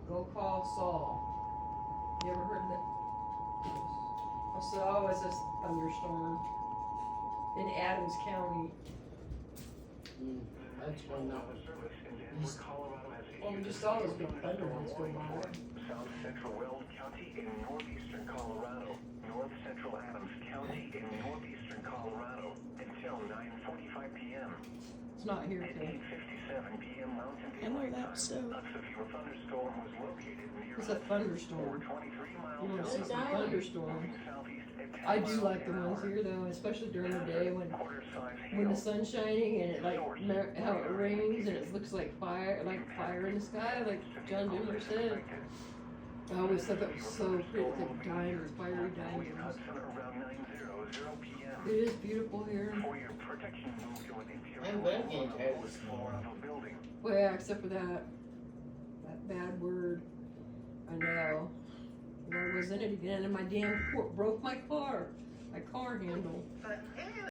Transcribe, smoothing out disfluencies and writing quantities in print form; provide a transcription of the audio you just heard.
Go call Saul. You ever heard that? I said, oh, it's this thunderstorm in Adams County. That's one that was. Well, we just saw those big thunder ones go by. South Central Weld County in northeastern Colorado. North Central Adams County in northeastern Colorado until 9:45 p.m. It's not here At today. 8:57 p.m. Mountain I know Daylight that, Time, so. a severe thunderstorm was located near It's a thunderstorm. 23 You want to miles see some thunderstorms? southeast at I 10 do miles like the an ones hour. here though, especially during the day when Quarter-size the hail. sun's shining and it like how it rains and it looks like fire in the sky, like John Denver said. I always thought that was so pretty. It's like diamonds, fiery diamonds. Around 9:00 p.m. It is beautiful here. For your protection, move to an I'm interior glad getting tired this morning. of a building. Well, yeah, except for that bad word. I know. There was in it again, and my damn broke my car handle.